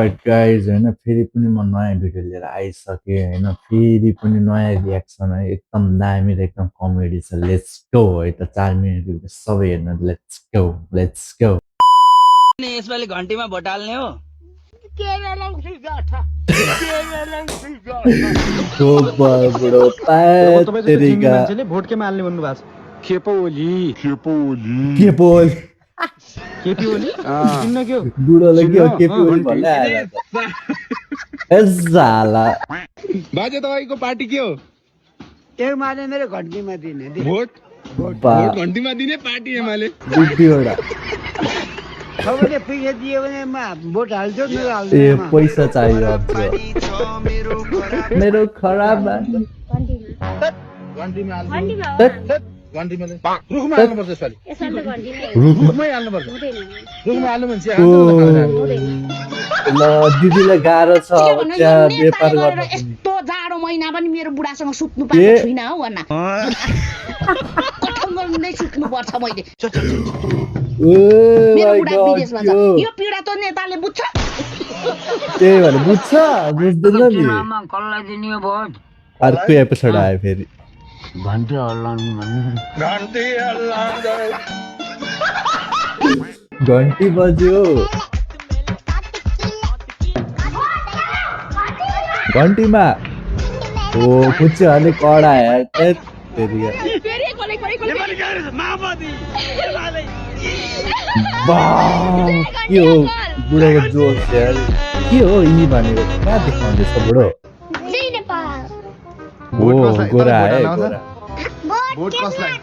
All right guys होइन फेरि पनि म नयाँ भिडियो लिएर आइसकेँ होइन फेरि पनि नयाँ रियाक्सन है एकदम दामी र एकदम कमेडी छ लेट्स गो है त 4 मिनट भिडियो सबै हेर्न लेट्स गो यसपालि घन्टीमा भोट हाल्ने हो बुढो चिन्ने मान्छेले भोट केमा हाल्ने भन्नु भएको छ के बोल केपी ओली चिन्न के हो बुढोले के हो केपी ओली भन्दै आएर ए झाला बाजे तपाईँको पार्टी के हो एमाले मेरो घन्टीमा दिने भोट घन्टीमा दिने पार्टी एमाले दुईवटा सबैले पैसा दियो भने म भोट हाल्छु न ए हाल्दैन पैसा चाहियो अब मेरो खराब घन्टीमा रुखमा हाल्नुपर्छ यसपालि रुखमै हाल्नुपर्छ रुखमा हाल्नु भने ल दिदीलाई गाह्रो छ अब त्यहाँ व्यापार गर्न यस्तो जाडो महिना पनि मेरो बुढासँग सुत्नु पाएको छुइनँ हौ भन्न कठङ्गै सुत्नु पर्छ मैले मेरो बुढा विदेशमा छ यो पीडा त नेताले बुझ्छ त्यही भएर बुझ्दैन नि कसलाई दिने हो भोट अर्को एपिसोड आयो फेरि घन्टी हल्लाउनु घन्टी बज्यो घन्टीमा ओ कुछ अलिक कडा यार फेरि के हो बुढोको जोस यार के हो यी भनेको कहाँ देखाउँदैछ बुढो ओ गोरा है गोरा भोट कसलाई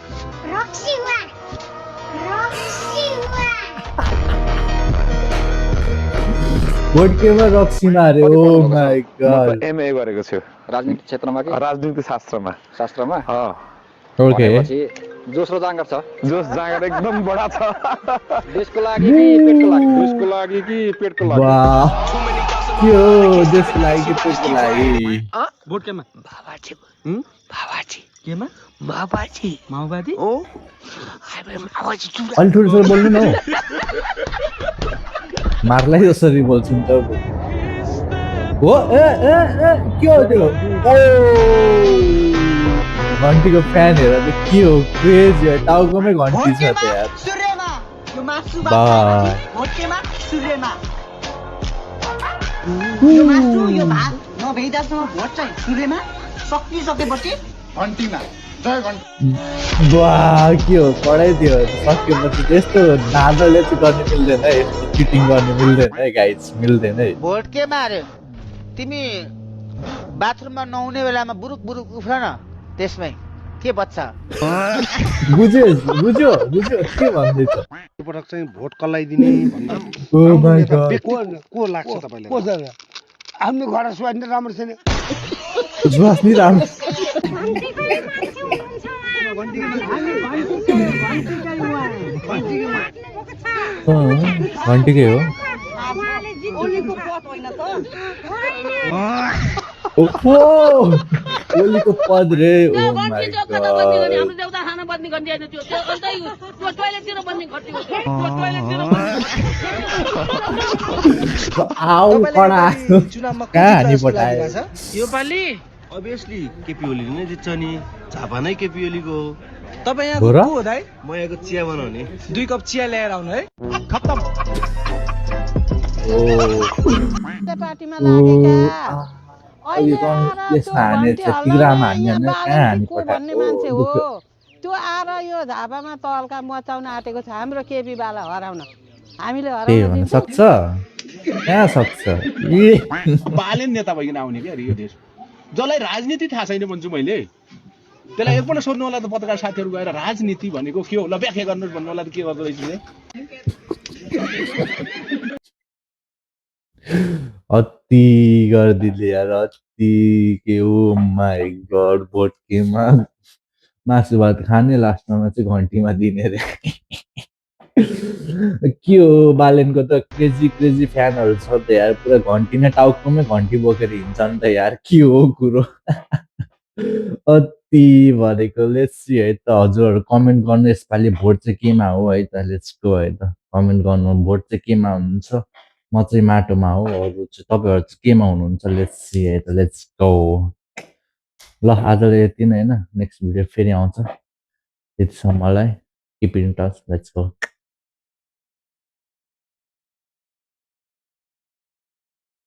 भोट केमा रक्सीमा अरे ओ माय गॉड एमए गरेको छु राजनीति क्षेत्रमा के राजनीति शास्त्रमा ओके जोस र जाँगर छ जोस जाँगर एकदम बडा छ देशको लागि कि पेटको लागि देशको लागि कि पेटको लागि वाह के हो देशको लागि कि पेटको लागि भोट केमा बाबाजी केमा माओवादी ओ अलि ठुलो बोल्नु न मार्लाई जसरी बोल्छु नि त हो ए के हो त्यो घन्टीको फ्यान हेर त के हो क्रेज टाउकोमै घन्टी छ त यार घन्टीमा जय घन्टी वाह के हो पढाइदियो सकेपछि त्यस्तो नादरले चाहिँ गर्नु मिल्दैन है यस्तो चिटिङ गर्नु मिल्दैन है गाइज मिल्दैन है भोट के मार्यो तिमी बाथरुममा नुहाउने बेलामा बुरुक बुरुक उफ्र न त्यसमै के बच्चा बुझ्यो के भन्दैछ पटक चाहिँ भोट कसलाई दिने भन्दा ओ माय गॉड को लाग्छ तपाईलाई आफ्नो घर स्वास्थ्य राम्रो छैन स्वास्नी राम्रो घन्टीकै हो ओहो ओलीको पद रे ओ माय गॉड आउ कडा कहाँ हानि पठायो यो पालि अभियसली केपी ओलीले नै जित्छ नि झापा नै केपी ओलीको हो तपाईँ यहाँ हो र? को हो दाइ म यहाँको चिया बनाउने 2 कप चिया ल्याएर आउनु है खत्तम पार्टीमा लागेका भन्ने मान्छे हो त्यो आएर यो झापामा तल्का मचाउन आँटेको छ हाम्रो केपी बाला हराउन हामीले हराउन सक्छ कहाँ सक्छ बालेन नेता भइकन आउने क्या यो देश जसलाई राजनीति थाहा छैन भन्छु मैले त्यसलाई एकपल्ट सोध्नु होला त पत्रकार साथीहरू गएर राजनीति भनेको के हो ल व्याख्या गर्नुहोस् भन्नु होला त के गर्दो रहेछ अति गरिदिले यार अति के ओ माय गॉड भोट केमा मासु भात खाने लास्टमा चाहिँ घन्टीमा दिने रे के हो बालेनको त क्रेजी फ्यानहरू छ त यार पुरा घन्टी नै टाउकोमै घन्टी बोकेर हिँड्छ नि त यार के हो कुरो अति भनेको लेट्स सी है त हजुरहरू कमेन्ट गर्नु यसपालि भोट चाहिँ केमा हो है त लेट्स गो है त कमेन्ट गर्नु भोट चाहिँ केमा हुन्छ म चाहिँ माटोमा हो, अरू चाहिँ तपाईँहरू चाहिँ केमा हुनुहुन्छ? लेट्स सी है त, लेट्स गो। ल आजलाई यति नै होइन, नेक्स्ट भिडियो फेरि आउँछ, त्यतिसम्मलाई keep in touch, let's go.